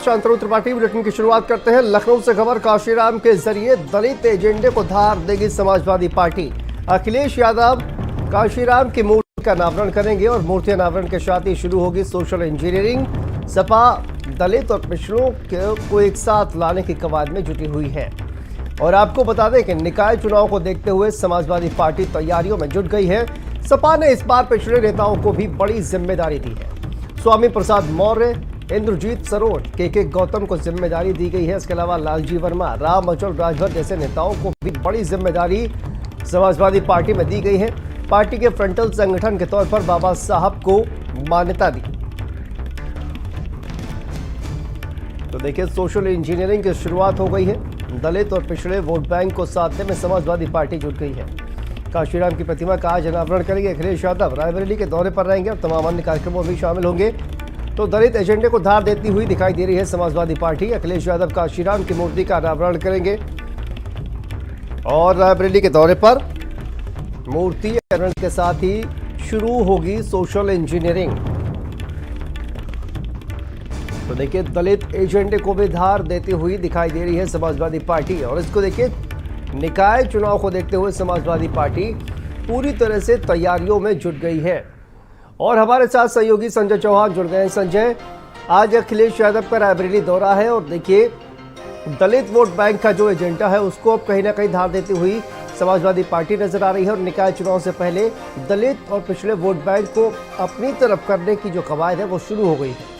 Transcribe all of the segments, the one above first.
Shantanu Tripathi bulletin की शुरुआत करते हैं। लखनऊ से खबर काशीराम के जरिए दलित एजेंडे को धार देगी समाजवादी पार्टी। अखिलेश यादव काशीराम की मूर्ति का अनावरण करेंगे और मूर्ति अनावरण के साथ ही शुरू होगी सोशल इंजीनियरिंग। सपा दलित और पिछड़ों को एक साथ लाने की कवायद में जुटी हुई है। और आपको बता दें कि निकाय चुनाव को देखते हुए समाजवादी पार्टी तैयारियों में जुट गई है। सपा ने इस बार पिछड़े नेताओं को भी बड़ी जिम्मेदारी दी है। स्वामी प्रसाद मौर्य, इंद्रजीत सरोज, के गौतम को जिम्मेदारी दी गई है। इसके अलावा लालजी वर्मा, राम अचल राजभर जैसे नेताओं को भी बड़ी जिम्मेदारी समाजवादी पार्टी में दी गई है। पार्टी के फ्रंटल संगठन के तौर पर बाबा साहब को मान्यता दी। तो देखिए, सोशल इंजीनियरिंग की शुरुआत हो गई है। दलित और पिछड़े वोट बैंक को साधने में समाजवादी पार्टी जुट गई है। काशीराम की प्रतिमा का आज अनावरण करेंगे अखिलेश यादव। रायबरेली के दौरे पर रहेंगे और तमाम अन्य कार्यक्रमों में शामिल होंगे। तो दलित एजेंडे को धार देती हुई दिखाई दे रही है समाजवादी पार्टी। अखिलेश यादव काशीराम की मूर्ति का अनावरण करेंगे और रायबरेली के दौरे पर मूर्ति अनावरण के साथ ही शुरू होगी सोशल इंजीनियरिंग। तो देखिए, दलित एजेंडे को भी धार देती हुई दिखाई दे रही है समाजवादी पार्टी। और इसको देखिए, निकाय चुनाव को देखते हुए समाजवादी पार्टी पूरी तरह से तैयारियों में जुट गई है। और हमारे साथ सहयोगी संजय चौहान जुड़ गए हैं। संजय, आज अखिलेश यादव का रायबरेली दौरा है और देखिए, दलित वोट बैंक का जो एजेंडा है उसको अब कहीं ना कहीं धार देती हुई समाजवादी पार्टी नजर आ रही है। और निकाय चुनाव से पहले दलित और पिछड़े वोट बैंक को अपनी तरफ करने की जो कवायद है वो शुरू हो गई है।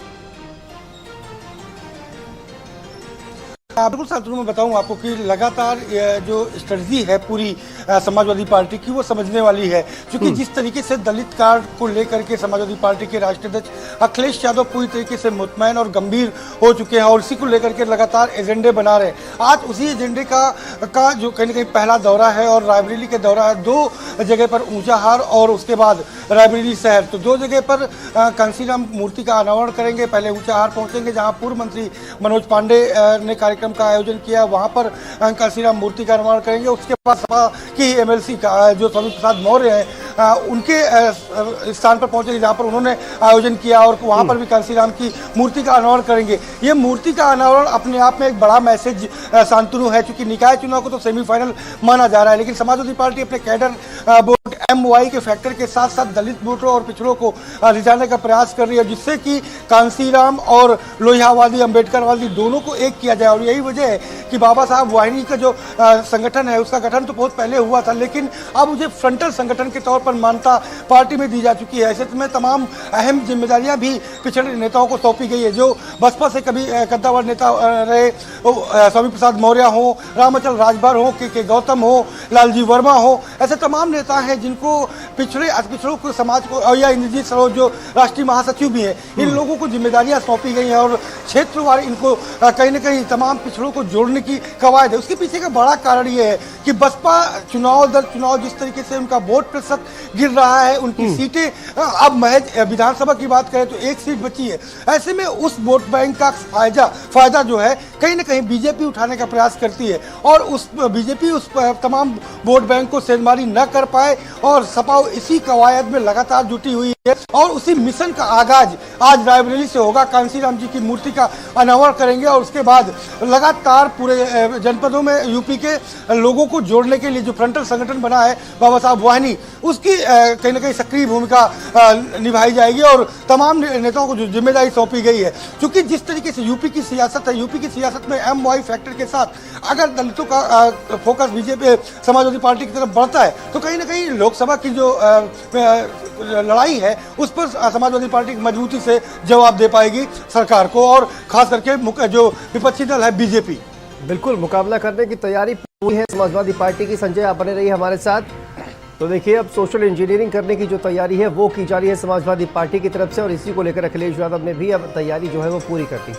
बिल्कुल शांतनु, मैं बताऊं आपको कि लगातार जो स्ट्रेटजी है पूरी समाजवादी पार्टी की वो समझने वाली है। क्योंकि जिस तरीके से दलित कार्ड को लेकर के समाजवादी पार्टी के राष्ट्रीय अध्यक्ष अखिलेश यादव पूरी तरीके से मुतमैन और गंभीर हो चुके हैं और इसी को लेकर के लगातार एजेंडे बना रहे हैं। आज उसी एजेंडे का जो कहीं ना कहीं पहला दौरा है और रायबरेली के दौरा है। दो जगह पर ऊंचाहार और उसके बाद रायबरेली शहर। तो दो जगह पर कांसीराम मूर्ति का अनावरण करेंगे। पहले ऊंचाहार पहुंचेंगे जहां पूर्व मंत्री मनोज पांडे ने कार्यक्रम का आयोजन किया, वहां पर कांसीराम मूर्ति का निर्माण करेंगे। उसके बाद सपा की एमएलसी का जो स्वामी प्रसाद मौर्य है उनके स्थान पर पहुंचेंगे जहां पर उन्होंने आयोजन किया और वहां पर भी कांसीराम की मूर्ति का अनावरण करेंगे। ये मूर्ति का अनावरण अपने आप में एक बड़ा मैसेज शांतनु है। क्योंकि निकाय चुनाव को तो सेमीफाइनल माना जा रहा है, लेकिन समाजवादी पार्टी अपने कैडर वोट MY के फैक्टर के साथ साथ दलित वोटरों और पिछड़ों को रिझाने का प्रयास कर रही है, जिससे कि कांसीराम और लोहियावादी अम्बेडकरवादी दोनों को एक किया जाए। और यही वजह है कि बाबा साहब वाहिनी का जो संगठन है उसका गठन तो बहुत पहले हुआ था, लेकिन अब मुझे फ्रंटल संगठन के तौर पर मान्यता पार्टी में दी जा चुकी है। ऐसे में तमाम अहम जिम्मेदारियां भी पिछड़े नेताओं को सौंपी गई है। जो बसपा से कभी कद्दावर नेता रहे, स्वामी प्रसाद मौर्य हो, रामअचल राजभर हो, के गौतम हो, लालजी वर्मा हो, ऐसे तमाम नेता हैं जिनको पिछड़ों को समाज को, या इंद्रजीत सरोज जो राष्ट्रीय महासचिव भी है, इन लोगों को जिम्मेदारियां सौंपी गई हैं और क्षेत्रवार इनको कहीं ना कहीं तमाम पिछड़ों को जोड़ने की कवायद है। उसके पीछे का बड़ा कारण ये है कि बसपा चुनाव दर चुनाव जिस तरीके से उनका वोट प्रतिशत गिर रहा है, उनकी सीटें अब महज विधानसभा की बात करें तो एक सीट बची है। ऐसे में उस वोट बैंक का फायदा जो है कहीं ना कहीं बीजेपी उठाने का प्रयास करती है और उस बीजेपी उस तमाम वोट बैंक को सेंधमारी न कर पाए और सपा इसी कवायद में लगातार जुटी हुई है। और उसी मिशन का आगाज आज रायबरेली से होगा। कांसीराम जी की मूर्ति का अनावरण करेंगे और उसके बाद लगातार पूरे जनपदों में यूपी के लोगों को जोड़ने के लिए जो फ्रंटल संगठन बना है बाबा साहब वाहिनी, उसकी कहीं ना कहीं सक्रिय भूमिका निभाई जाएगी और तमाम नेताओं को जो जिम्मेदारी सौंपी गई है। क्योंकि जिस तरीके से यूपी की सियासत है, यूपी की सियासत में MY फैक्टर के साथ अगर दलितों का फोकस बीजेपी समाजवादी पार्टी की तरफ बढ़ता है तो कहीं ना कहीं लोकसभा की जो लड़ाई है उस पर समाजवादी पार्टी मजबूती से जवाब दे पाएगी सरकार को और खास करके जो विपक्षी दल है बीजेपी। बिल्कुल, मुकाबला करने की तैयारी पूरी है समाजवादी पार्टी की। संजय, आप बने रहिए हमारे साथ। तो देखिए, अब सोशल इंजीनियरिंग करने की जो तैयारी है वो की जा रही है समाजवादी पार्टी की तरफ से और इसी को लेकर अखिलेश यादव ने भी अब तैयारी जो है वो पूरी कर दी।